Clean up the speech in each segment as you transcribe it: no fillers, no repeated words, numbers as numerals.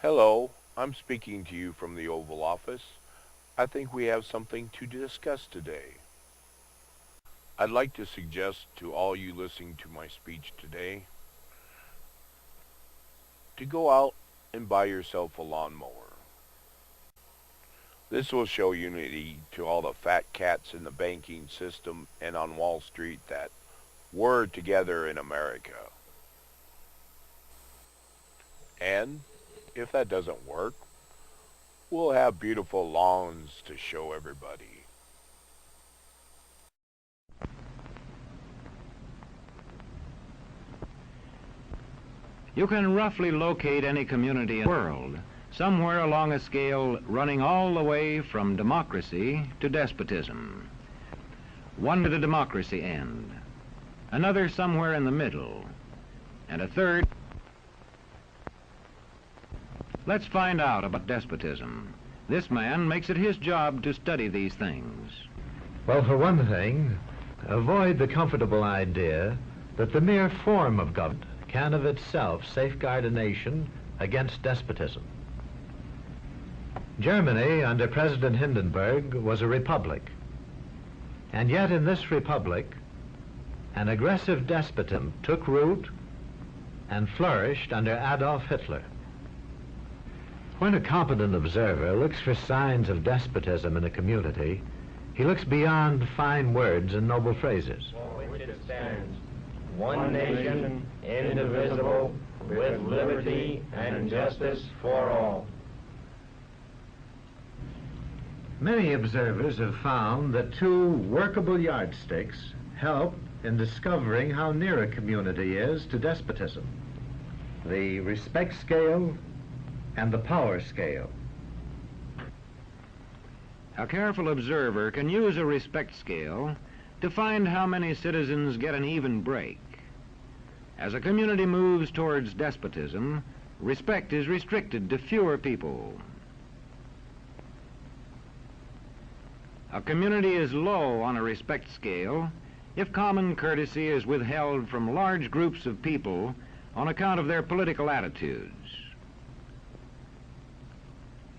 Hello, I'm speaking to you from the Oval Office. I think we have something to discuss today. I'd like to suggest to all you listening to my speech today to go out and buy yourself a lawnmower. This will show unity to all the fat cats in the banking system and on Wall Street that we're together in America. And if that doesn't work, we'll have beautiful lawns to show everybody. You can roughly locate any community in the world, somewhere along a scale running all the way from democracy to despotism. One to the democracy end, another somewhere in the middle, and a third. Let's find out about despotism. This man makes it his job to study these things. Well, for one thing, avoid the comfortable idea that the mere form of government can of itself safeguard a nation against despotism. Germany, under President Hindenburg, was a republic. And yet in this republic, an aggressive despotism took root and flourished under Adolf Hitler. When a competent observer looks for signs of despotism in a community, he looks beyond fine words and noble phrases. For which it stands, one nation, indivisible, with liberty and justice for all. Many observers have found that two workable yardsticks help in discovering how near a community is to despotism: the respect scale and the power scale. A careful observer can use a respect scale to find how many citizens get an even break. As a community moves towards despotism, respect is restricted to fewer people. A community is low on a respect scale if common courtesy is withheld from large groups of people on account of their political attitudes.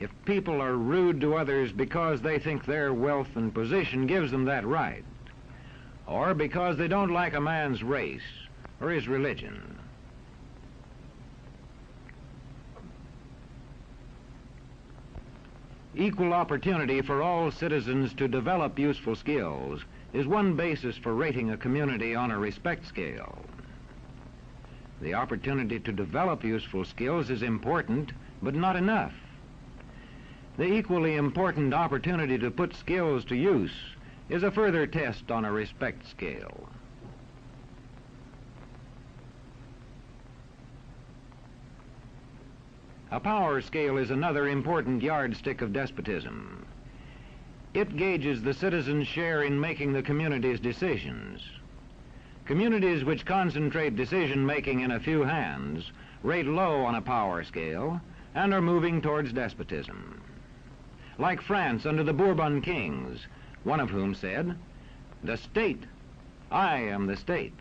If people are rude to others because they think their wealth and position gives them that right, or because they don't like a man's race or his religion. Equal opportunity for all citizens to develop useful skills is one basis for rating a community on a respect scale. The opportunity to develop useful skills is important, but not enough. The equally important opportunity to put skills to use is a further test on a respect scale. A power scale is another important yardstick of despotism. It gauges the citizens' share in making the community's decisions. Communities which concentrate decision-making in a few hands rate low on a power scale and are moving towards despotism. Like France under the Bourbon kings, one of whom said, "The state, I am the state."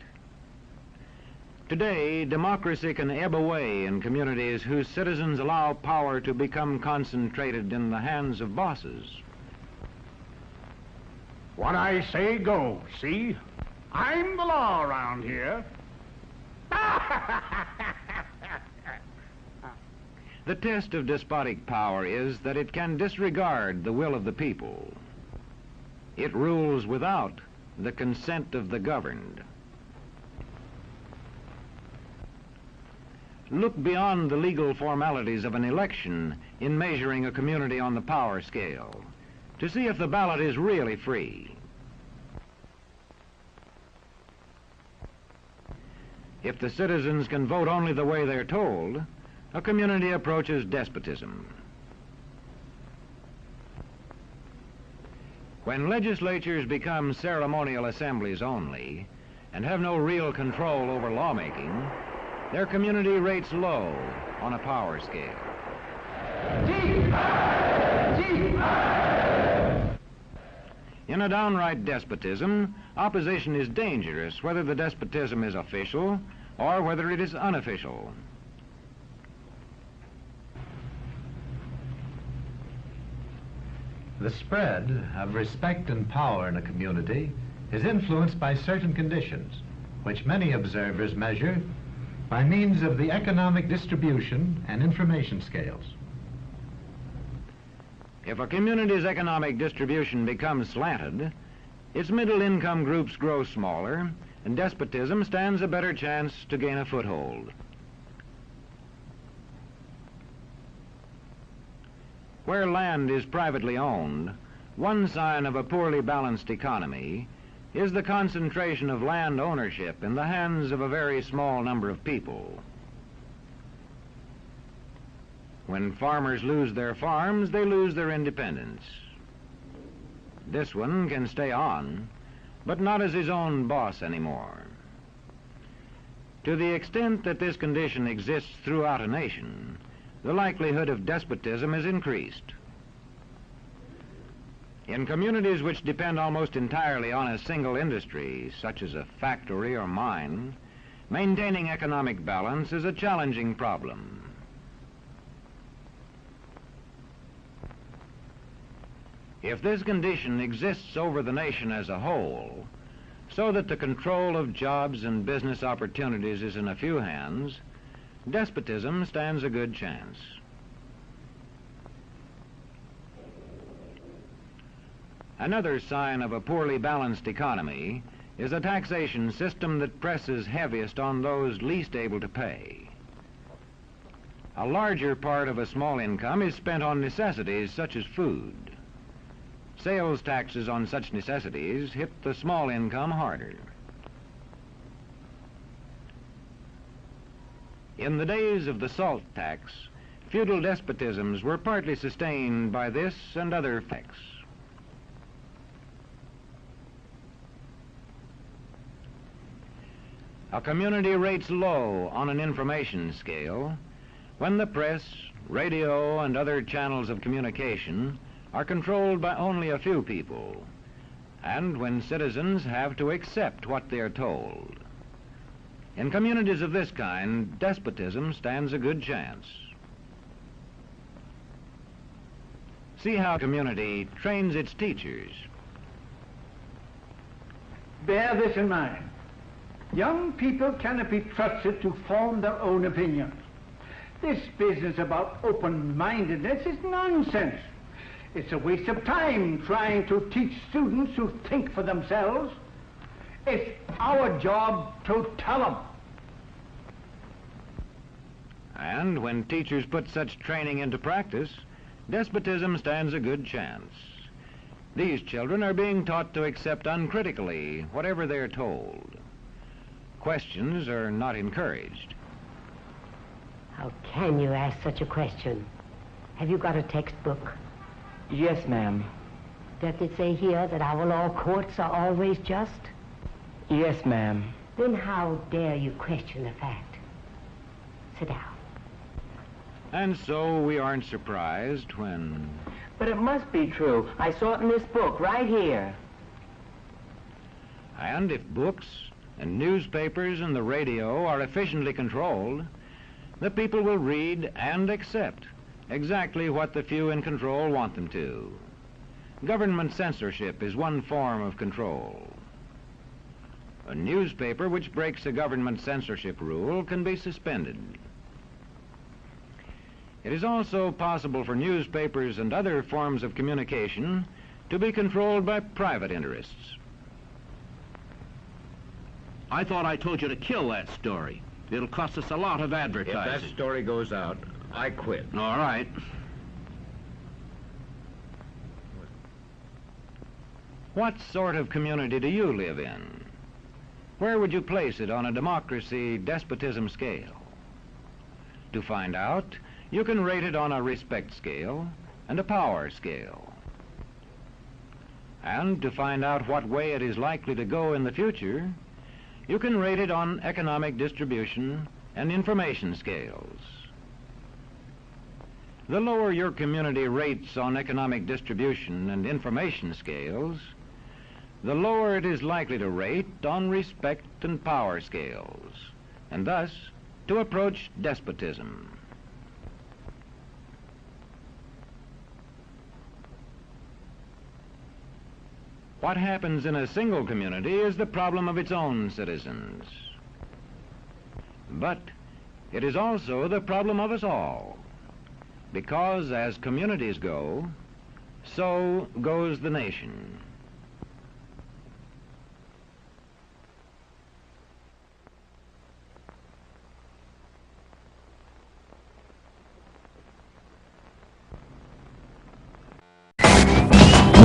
Today, democracy can ebb away in communities whose citizens allow power to become concentrated in the hands of bosses. What I say goes, see? I'm the law around here. The test of despotic power is that it can disregard the will of the people. It rules without the consent of the governed. Look beyond the legal formalities of an election in measuring a community on the power scale to see if the ballot is really free. If the citizens can vote only the way they're told, a community approaches despotism. When legislatures become ceremonial assemblies only and have no real control over lawmaking, their community rates low on a power scale. In a downright despotism, opposition is dangerous, whether the despotism is official or whether it is unofficial. The spread of respect and power in a community is influenced by certain conditions, which many observers measure by means of the economic distribution and information scales. If a community's economic distribution becomes slanted, its middle income groups grow smaller, and despotism stands a better chance to gain a foothold. Where land is privately owned, one sign of a poorly balanced economy is the concentration of land ownership in the hands of a very small number of people. When farmers lose their farms, they lose their independence. This one can stay on, but not as his own boss anymore. To the extent that this condition exists throughout a nation, the likelihood of despotism is increased. In communities which depend almost entirely on a single industry, such as a factory or mine, maintaining economic balance is a challenging problem. If this condition exists over the nation as a whole, so that the control of jobs and business opportunities is in a few hands, despotism stands a good chance. Another sign of a poorly balanced economy is a taxation system that presses heaviest on those least able to pay. A larger part of a small income is spent on necessities such as food. Sales taxes on such necessities hit the small income harder. In the days of the salt tax, feudal despotisms were partly sustained by this and other effects. A community rates low on an information scale when the press, radio, and other channels of communication are controlled by only a few people, and when citizens have to accept what they are told. In communities of this kind, despotism stands a good chance. See how a community trains its teachers. Bear this in mind. Young people cannot be trusted to form their own opinions. This business about open-mindedness is nonsense. It's a waste of time trying to teach students to think for themselves. It's our job to tell them. And when teachers put such training into practice, despotism stands a good chance. These children are being taught to accept uncritically whatever they're told. Questions are not encouraged. How can you ask such a question? Have you got a textbook? Yes, ma'am. Does it say here that our law courts are always just? Yes, ma'am. Then how dare you question the fact? Sit down. And so we aren't surprised when... But it must be true. I saw it in this book right here. And if books and newspapers and the radio are efficiently controlled, the people will read and accept exactly what the few in control want them to. Government censorship is one form of control. A newspaper which breaks a government censorship rule can be suspended. It is also possible for newspapers and other forms of communication to be controlled by private interests. I thought I told you to kill that story. It'll cost us a lot of advertising. If that story goes out, I quit. All right. What sort of community do you live in? Where would you place it on a democracy-despotism scale? To find out, you can rate it on a respect scale and a power scale. And to find out what way it is likely to go in the future, you can rate it on economic distribution and information scales. The lower your community rates on economic distribution and information scales, the lower it is likely to rate on respect and power scales, and thus to approach despotism. What happens in a single community is the problem of its own citizens. But it is also the problem of us all, because as communities go, so goes the nation.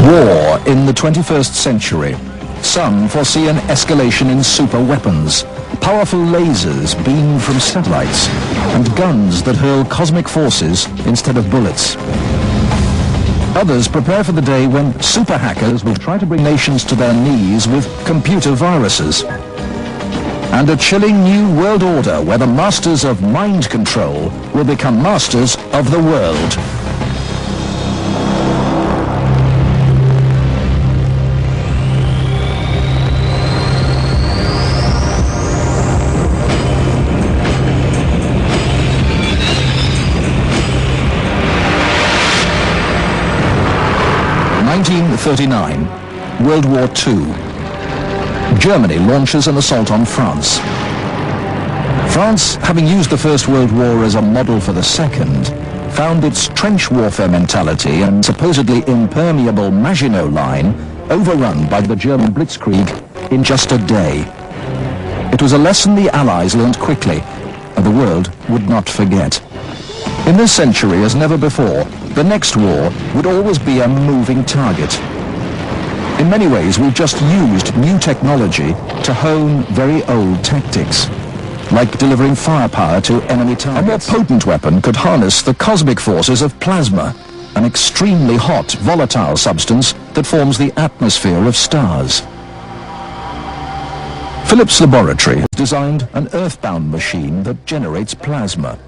War in the 21st century. Some foresee an escalation in super weapons, powerful lasers beamed from satellites, and guns that hurl cosmic forces instead of bullets. Others prepare for the day when super hackers will try to bring nations to their knees with computer viruses. And a chilling new world order where the masters of mind control will become masters of the world. World War II. Germany launches an assault on France. France, having used the First World War as a model for the Second, found its trench warfare mentality and supposedly impermeable Maginot Line overrun by the German Blitzkrieg in just a day. It was a lesson the Allies learned quickly, and the world would not forget. In this century, as never before, the next war would always be a moving target. In many ways, we've just used new technology to hone very old tactics, like delivering firepower to enemy targets. A more potent weapon could harness the cosmic forces of plasma, an extremely hot, volatile substance that forms the atmosphere of stars. Phillips Laboratory has designed an earthbound machine that generates plasma.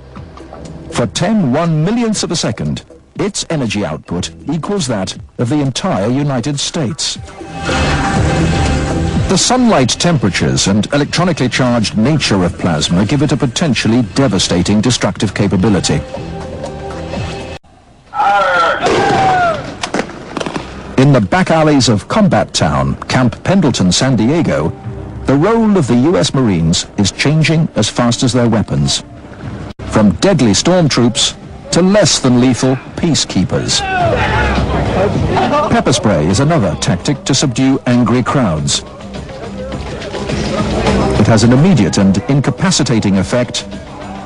For 10/1,000,000ths of a second, its energy output equals that of the entire United States. The sunlight temperatures and electronically charged nature of plasma give it a potentially devastating destructive capability. In the back alleys of Combat Town, Camp Pendleton, San Diego, the role of the U.S. Marines is changing as fast as their weapons. From deadly stormtroops to less than lethal peacekeepers. Pepper spray is another tactic to subdue angry crowds. It has an immediate and incapacitating effect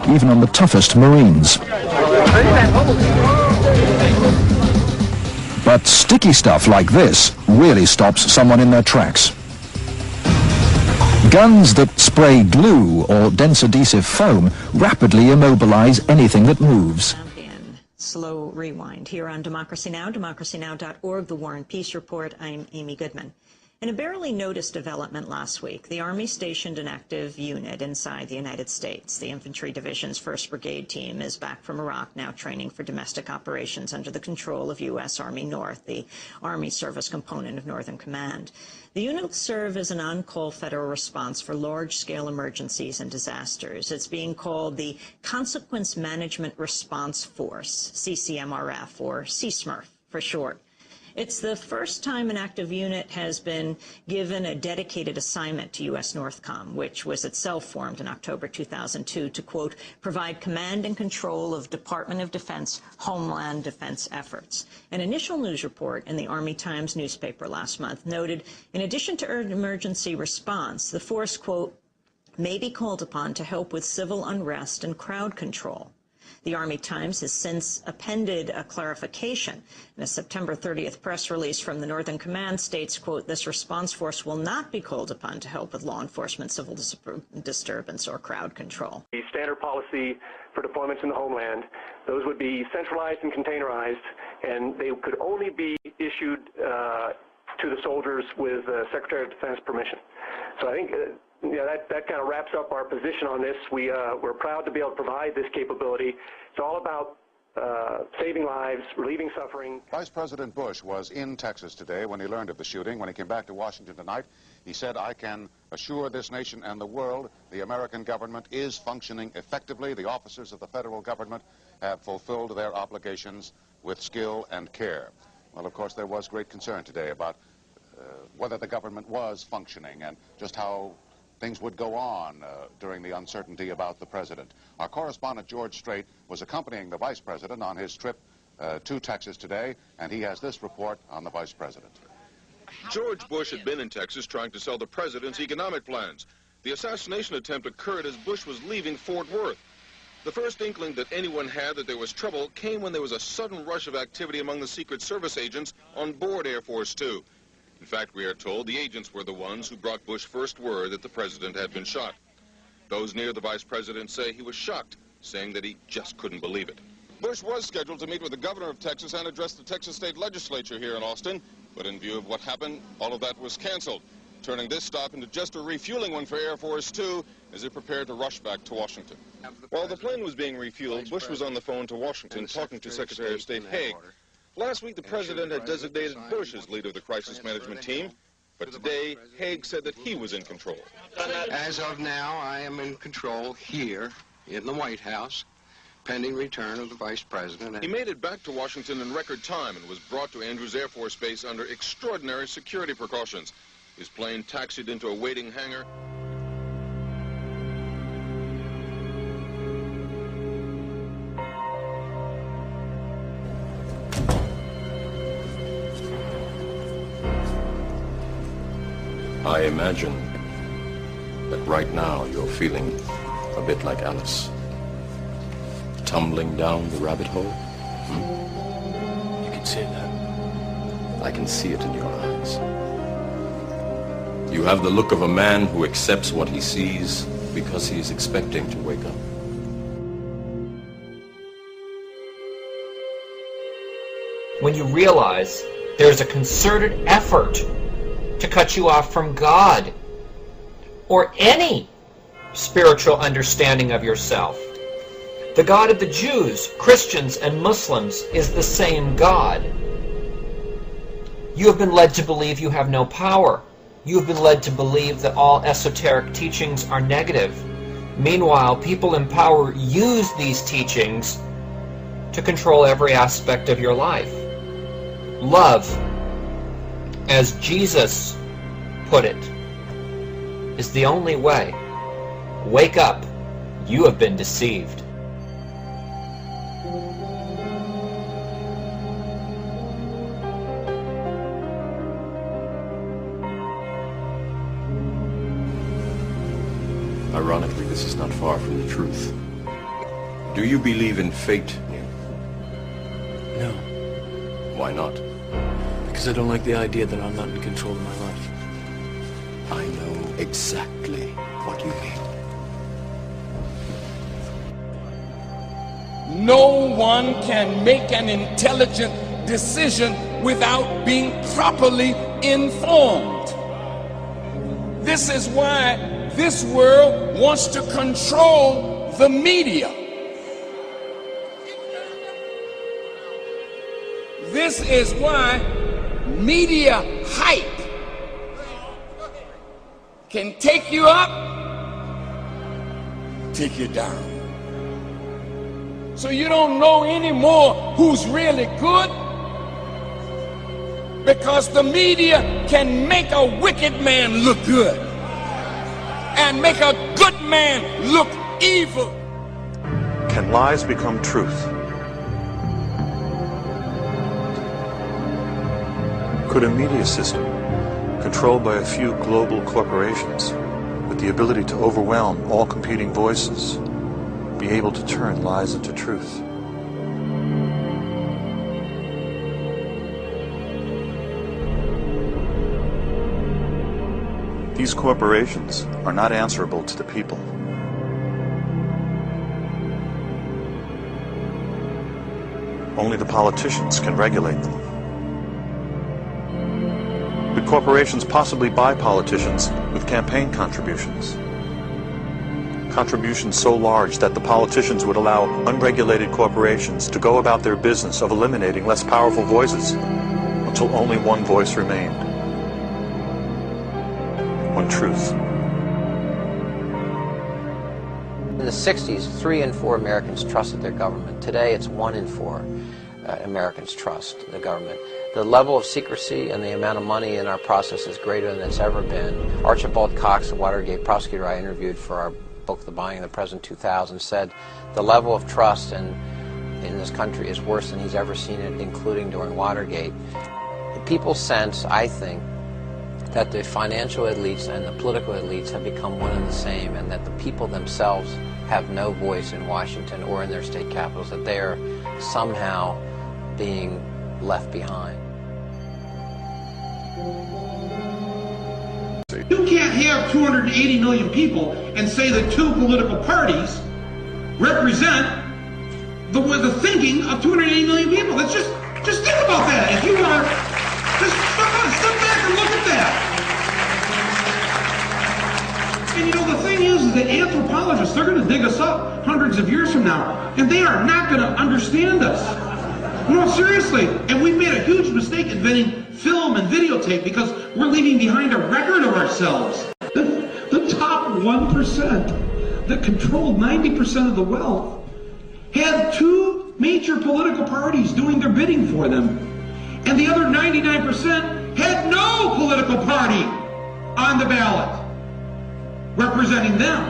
even on the toughest Marines. But sticky stuff like this really stops someone in their tracks. Guns that spray glue or dense adhesive foam rapidly immobilize anything that moves. Slow rewind here on Democracy Now!, democracynow.org, The War and Peace Report. I'm Amy Goodman. In a barely noticed development last week, the Army stationed an active unit inside the United States. The Infantry Division's 1st Brigade team is back from Iraq, now training for domestic operations under the control of U.S. Army North, the Army service component of Northern Command. The unit will serve as an on-call federal response for large-scale emergencies and disasters. It's being called the Consequence Management Response Force, CCMRF, or CSMRF for short. It's the first time an active unit has been given a dedicated assignment to U.S. NORTHCOM, which was itself formed in October 2002 to, quote, provide command and control of Department of Defense homeland defense efforts. An initial news report in the Army Times newspaper last month noted, in addition to emergency response, the force, quote, may be called upon to help with civil unrest and crowd control. The Army Times has since appended a clarification. In a September 30th press release from the Northern Command states, quote, this response force will not be called upon to help with law enforcement, civil disturbance, or crowd control. The standard policy for deployments in the homeland, those would be centralized and containerized, and they could only be issued to the soldiers with Secretary of Defense permission. So I think yeah, that kind of wraps up our position on this. We're proud to be able to provide this capability. It's all about saving lives, relieving suffering. Vice President Bush was in Texas today when he learned of the shooting. When he came back to Washington tonight, he said, I can assure this nation and the world the American government is functioning effectively. The officers of the federal government have fulfilled their obligations with skill and care. Well, of course, there was great concern today about whether the government was functioning and just how things would go on during the uncertainty about the president. Our correspondent, George Strait, was accompanying the vice president on his trip to Texas today, and he has this report on the vice president. George Bush had been in Texas trying to sell the president's economic plans. The assassination attempt occurred as Bush was leaving Fort Worth. The first inkling that anyone had that there was trouble came when there was a sudden rush of activity among the Secret Service agents on board Air Force Two. In fact, we are told the agents were the ones who brought Bush first word that the president had been shot. Those near the vice president say he was shocked, saying that he just couldn't believe it. Bush was scheduled to meet with the governor of Texas and address the Texas state legislature here in Austin, but in view of what happened, all of that was canceled, turning this stop into just a refueling one for Air Force Two as it prepared to rush back to Washington. While the plane was being refueled, Bush was on the phone to Washington talking to Secretary of State Haig. Last week, the president had designated Bush as leader of the crisis management team, but today, Haig said that he was in control. As of now, I am in control here in the White House, pending return of the vice president. He made it back to Washington in record time and was brought to Andrews Air Force Base under extraordinary security precautions. His plane taxied into a waiting hangar. I imagine that right now you're feeling a bit like Alice. Tumbling down the rabbit hole? You can say that. I can see it in your eyes. You have the look of a man who accepts what he sees because he is expecting to wake up. When you realize there's a concerted effort to cut you off from God or any spiritual understanding of yourself. The God of the Jews, Christians, and Muslims is the same God. You have been led to believe you have no power. You have been led to believe that all esoteric teachings are negative. Meanwhile, people in power use these teachings to control every aspect of your life. Love, as Jesus put it, is the only way. Wake up. You have been deceived. Ironically, this is not far from the truth. Do you believe in fate? No. Why not? Because I don't like the idea that I'm not in control of my life. I know exactly what you mean. No one can make an intelligent decision without being properly informed. This is why this world wants to control the media. This is why media hype can take you up, take you down. So you don't know anymore who's really good, because the media can make a wicked man look good and make a good man look evil. Can lies become truth? Could a media system controlled by a few global corporations with the ability to overwhelm all competing voices be able to turn lies into truth? These corporations are not answerable to the people. Only the politicians can regulate them. Could corporations possibly buy politicians with campaign contributions? Contributions so large that the politicians would allow unregulated corporations to go about their business of eliminating less powerful voices until only one voice remained. One truth. In the 60s, 3 in 4 Americans trusted their government. Today, it's 1 in 4 Americans trust the government. The level of secrecy and the amount of money in our process is greater than it's ever been. Archibald Cox, the Watergate prosecutor I interviewed for our book, The Buying of the President 2000, said the level of trust in this country is worse than he's ever seen it, including during Watergate. People sense, I think, that the financial elites and the political elites have become one and the same, and that the people themselves have no voice in Washington or in their state capitals, that they are somehow being left behind. You can't have 280 million people and say that two political parties represent the thinking of 280 million people. That's just think about that. If you are, just step back and look at that. And you know, the thing is that anthropologists, they're going to dig us up hundreds of years from now, and they are not going to understand us. No, seriously. And we've made a huge mistake inventing film and videotape because we're leaving behind a record of ourselves. The top 1% that controlled 90% of the wealth had two major political parties doing their bidding for them. And the other 99% had no political party on the ballot representing them.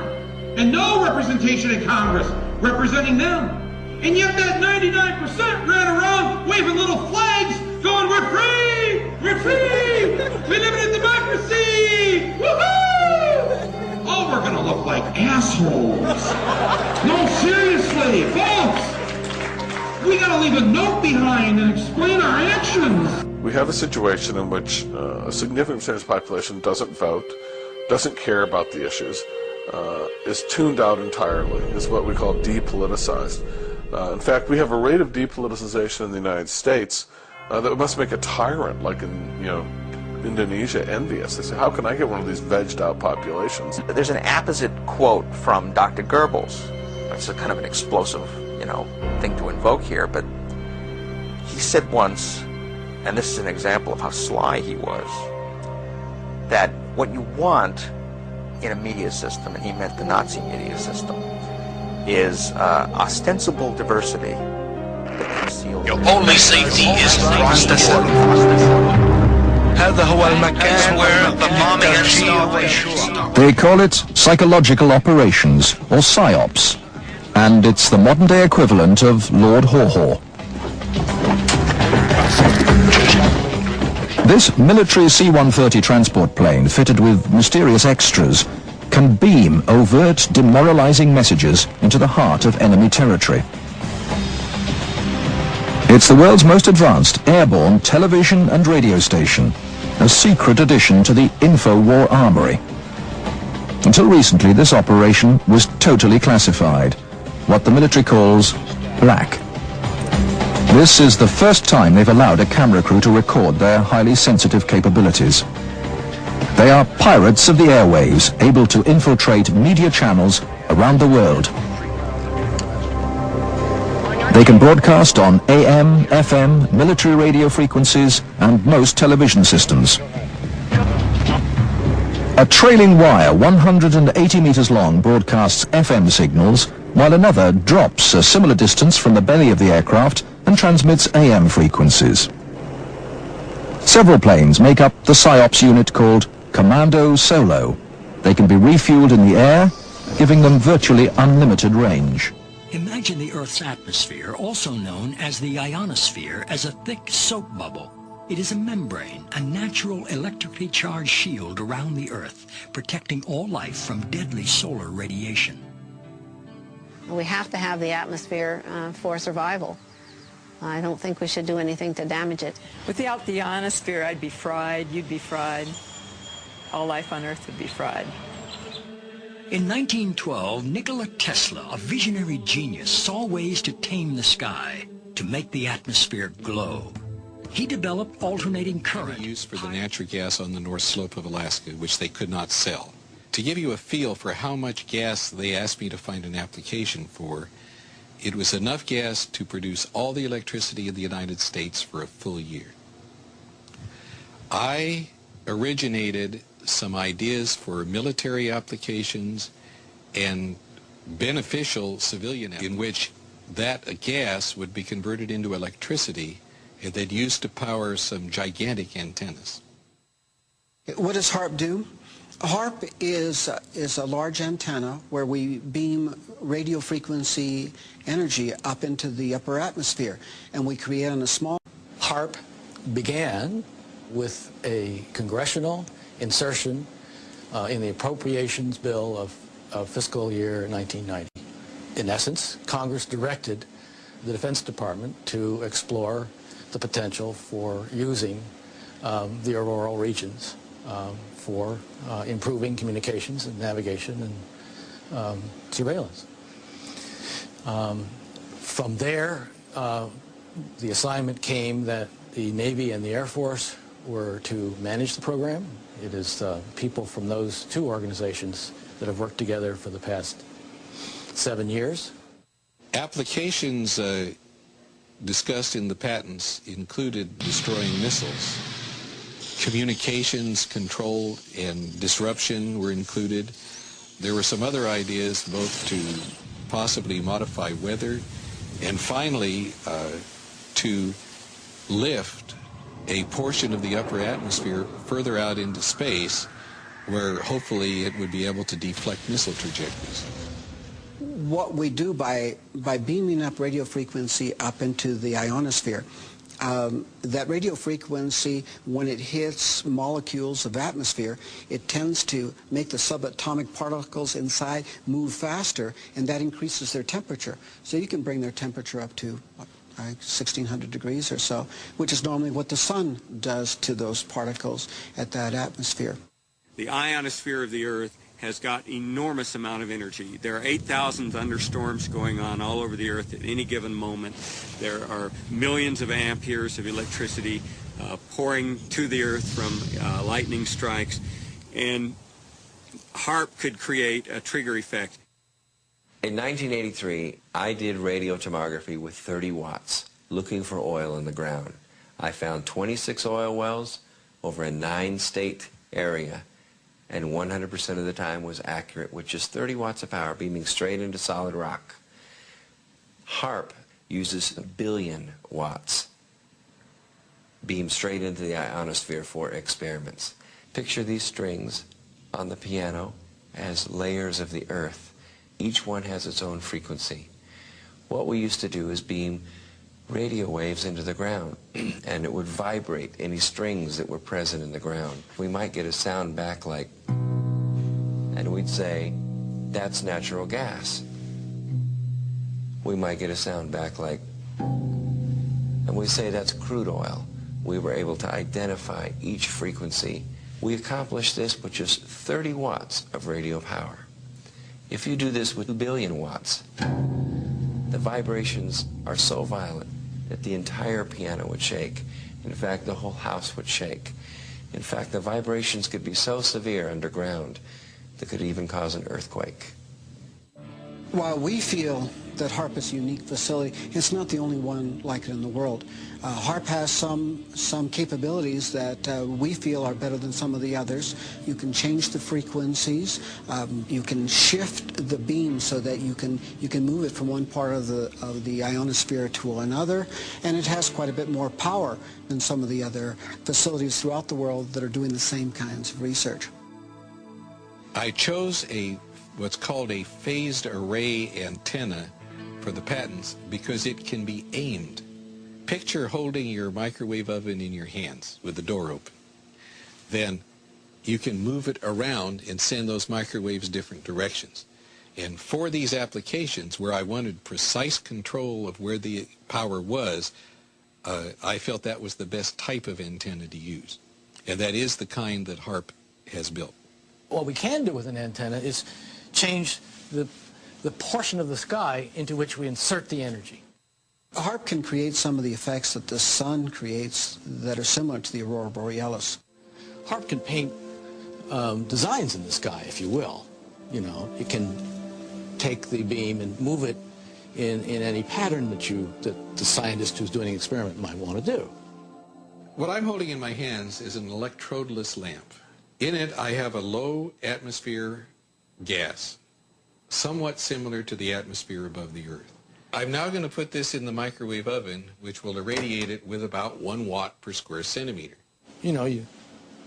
And no representation in Congress representing them. And yet that 99% ran around waving little flags going, "We're free! We're free! We live in a democracy! Woohoo!" Oh, we're going to look like assholes. No, seriously, folks. We got to leave a note behind and explain our actions. We have a situation in which a significant percentage of the population doesn't vote, doesn't care about the issues, is tuned out entirely, is what we call depoliticized. In fact, we have a rate of depoliticization in the United States that must make a tyrant like in, Indonesia envious. They say, how can I get one of these vegged out populations? There's an apposite quote from Dr. Goebbels. It's a kind of an explosive, thing to invoke here, but he said once, and this is an example of how sly he was, that what you want in a media system, and he meant the Nazi media system, is ostensible diversity that conceals. Your only safety is Rasta. هذا هو المكان where the bombing and starvation. They call it psychological operations, or PSYOPs, and it's the modern-day equivalent of Lord Haw-Haw. This military C-130 transport plane, fitted with mysterious extras, can beam overt, demoralizing messages into the heart of enemy territory. It's the world's most advanced airborne television and radio station, a secret addition to the InfoWar armory. Until recently, this operation was totally classified, what the military calls black. This is the first time they've allowed a camera crew to record their highly sensitive capabilities. They are pirates of the airwaves, able to infiltrate media channels around the world. They can broadcast on AM, FM, military radio frequencies, and most television systems. A trailing wire 180 meters long broadcasts FM signals, while another drops a similar distance from the belly of the aircraft and transmits AM frequencies. Several planes make up the PSYOPs unit called Commando Solo. They can be refueled in the air, giving them virtually unlimited range. Imagine the Earth's atmosphere, also known as the ionosphere, as a thick soap bubble. It is a membrane, a natural electrically charged shield around the Earth, protecting all life from deadly solar radiation. We have to have the atmosphere for survival. I don't think we should do anything to damage it. Without the ionosphere, I'd be fried, you'd be fried. All life on Earth would be fried. In 1912, Nikola Tesla, a visionary genius, saw ways to tame the sky, to make the atmosphere glow. He developed alternating current. Used for the natural gas on the north slope of Alaska, which they could not sell. To give you a feel for how much gas they asked me to find an application for, it was enough gas to produce all the electricity in the United States for a full year. I originated some ideas for military applications and beneficial civilian in which that gas would be converted into electricity and that used to power some gigantic antennas. What does HAARP do? HAARP is a large antenna where we beam radio frequency energy up into the upper atmosphere, and we create on a small... HAARP began with a congressional insertion in the appropriations bill of fiscal year 1990. In essence, Congress directed the Defense Department to explore the potential for using the auroral regions for improving communications and navigation and surveillance. From there, the assignment came that the Navy and the Air Force were to manage the program. It is people from those two organizations that have worked together for the past 7 years. Applications discussed in the patents included destroying missiles. Communications control and disruption were included. There were some other ideas both to possibly modify weather and finally to lift a portion of the upper atmosphere further out into space where hopefully it would be able to deflect missile trajectories. What we do by beaming up radio frequency up into the ionosphere, that radio frequency, when it hits molecules of atmosphere, it tends to make the subatomic particles inside move faster, and that increases their temperature. So you can bring their temperature up to 1,600 degrees or so, which is normally what the sun does to those particles at that atmosphere. The ionosphere of the Earth has got enormous amount of energy. There are 8,000 thunderstorms going on all over the Earth at any given moment. There are millions of amperes of electricity pouring to the Earth from lightning strikes, and HAARP could create a trigger effect. In 1983, I did radio tomography with 30 watts, looking for oil in the ground. I found 26 oil wells over a 9-state area, and 100% of the time was accurate with just 30 watts of power beaming straight into solid rock. HAARP uses 1 billion watts beamed straight into the ionosphere for experiments. Picture these strings on the piano as layers of the Earth. Each one has its own frequency. What we used to do is beam radio waves into the ground, and it would vibrate any strings that were present in the ground. We might get a sound back like, and we'd say, that's natural gas. We might get a sound back like, and we'd say, that's crude oil. We were able to identify each frequency. We accomplished this with just 30 watts of radio power. If you do this with 1 billion watts, the vibrations are so violent that the entire piano would shake. In fact, the whole house would shake. In fact, the vibrations could be so severe underground that could even cause an earthquake. While we feel that HAARP is a unique facility, it's not the only one like it in the world. HAARP has some capabilities that we feel are better than some of the others. You can change the frequencies. You can shift the beam so that you can move it from one part of the ionosphere to another, and it has quite a bit more power than some of the other facilities throughout the world that are doing the same kinds of research. I chose what's called a phased array antenna for the patents because it can be aimed. Picture holding your microwave oven in your hands with the door open. Then you can move it around and send those microwaves different directions. And for these applications where I wanted precise control of where the power was, I felt that was the best type of antenna to use. And that is the kind that HAARP has built. What we can do with an antenna is change the portion of the sky into which we insert the energy. HAARP can create some of the effects that the sun creates that are similar to the aurora borealis. HAARP can paint designs in the sky, if you will. You know, it can take the beam and move it in any pattern that the scientist who's doing an experiment might want to do. What I'm holding in my hands is an electrodeless lamp. In it, I have a low atmosphere gas, somewhat similar to the atmosphere above the Earth. I'm now going to put this in the microwave oven, which will irradiate it with about 1 watt per square centimeter. You know, you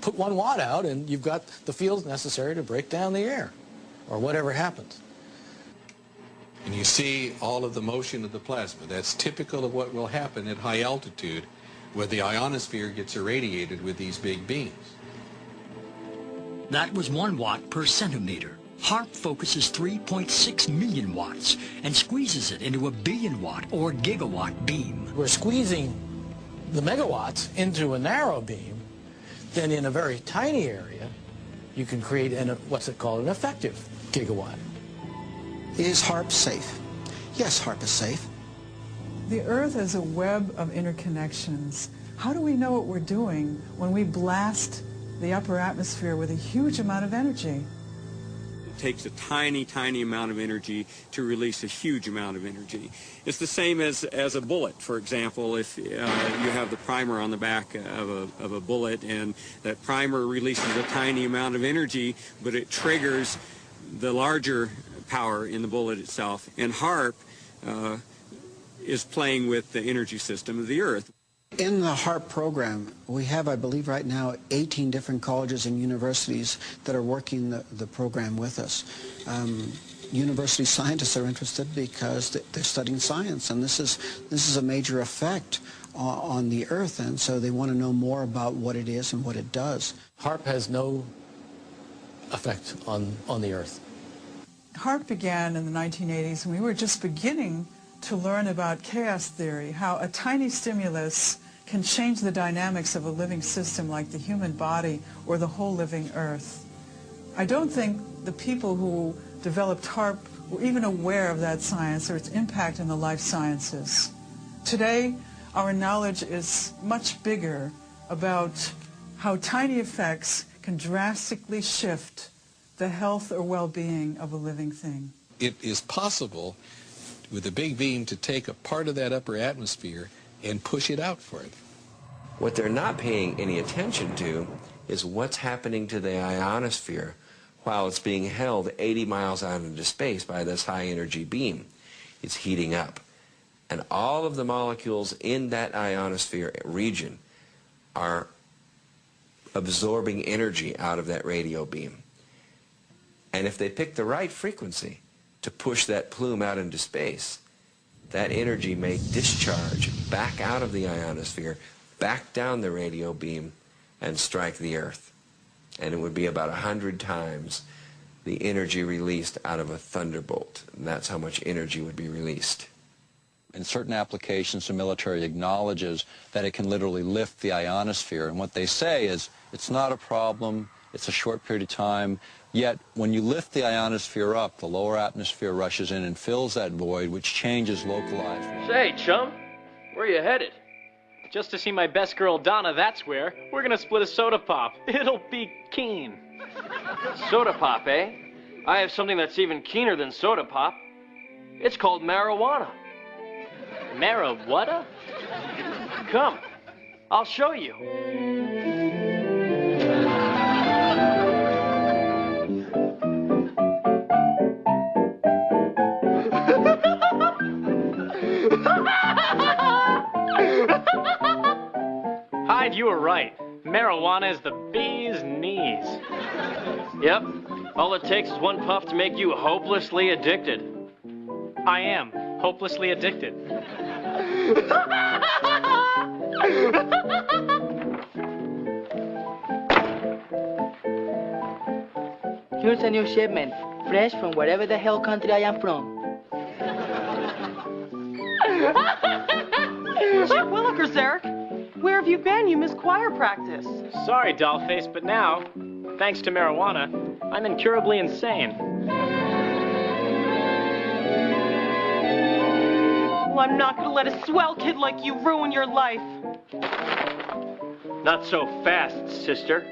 put 1 watt out and you've got the fields necessary to break down the air, or whatever happens. And you see all of the motion of the plasma. That's typical of what will happen at high altitude where the ionosphere gets irradiated with these big beams. That was 1 watt per centimeter. HAARP focuses 3.6 million watts and squeezes it into a billion-watt or gigawatt beam. We're squeezing the megawatts into a narrow beam. Then in a very tiny area, you can create what's it called, an effective gigawatt. Is HAARP safe? Yes, HAARP is safe. The Earth is a web of interconnections. How do we know what we're doing when we blast the upper atmosphere with a huge amount of energy? It takes a tiny, tiny amount of energy to release a huge amount of energy. It's the same as a bullet. For example, if you have the primer on the back of a bullet, and that primer releases a tiny amount of energy, but it triggers the larger power in the bullet itself. And HAARP is playing with the energy system of the Earth. In the HAARP program, we have, I believe right now, 18 different colleges and universities that are working the program with us. University scientists are interested because they're studying science, and this is a major effect on the Earth, and so they want to know more about what it is and what it does. HAARP has no effect on the Earth. HAARP began in the 1980s, and we were just beginning to learn about chaos theory, how a tiny stimulus can change the dynamics of a living system like the human body or the whole living Earth. I don't think the people who developed HAARP were even aware of that science or its impact in the life sciences. Today, our knowledge is much bigger about how tiny effects can drastically shift the health or well-being of a living thing. It is possible with a big beam to take a part of that upper atmosphere and push it out for it. What they're not paying any attention to is what's happening to the ionosphere while it's being held 80 miles out into space by this high-energy beam. It's heating up. And all of the molecules in that ionosphere region are absorbing energy out of that radio beam. And if they pick the right frequency to push that plume out into space, that energy may discharge back out of the ionosphere, back down the radio beam, and strike the Earth. And it would be about 100 times the energy released out of a thunderbolt. And that's how much energy would be released. In certain applications, the military acknowledges that it can literally lift the ionosphere. And what they say is, it's not a problem, it's a short period of time. Yet, when you lift the ionosphere up, the lower atmosphere rushes in and fills that void, which changes localized. Say, chum, where you headed? Just to see my best girl, Donna, that's where. We're gonna split a soda pop. It'll be keen. Soda pop, eh? I have something that's even keener than soda pop. It's called marijuana. Marijuana? Come, I'll show you. Hyde, you were right. Marijuana is the bee's knees. Yep, all it takes is one puff to make you hopelessly addicted. I am hopelessly addicted. Here's a new shipment, fresh from wherever the hell country I am from. Gee willikers, Eric. Where have you been? You missed choir practice. Sorry, dollface, but now, thanks to marijuana, I'm incurably insane. Well, I'm not gonna let a swell kid like you ruin your life. Not so fast, sister.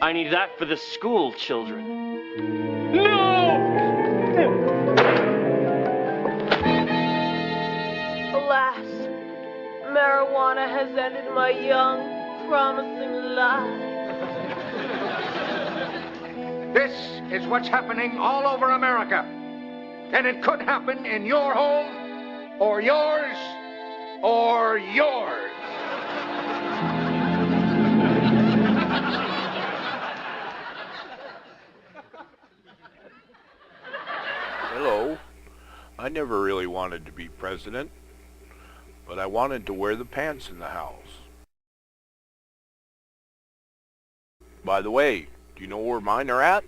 I need that for the school children. Alas, marijuana has ended my young, promising life. This is what's happening all over America. And it could happen in your home or yours, or yours. Hello. I never really wanted to be president, but I wanted to wear the pants in the house. By the way, do you know where mine are at?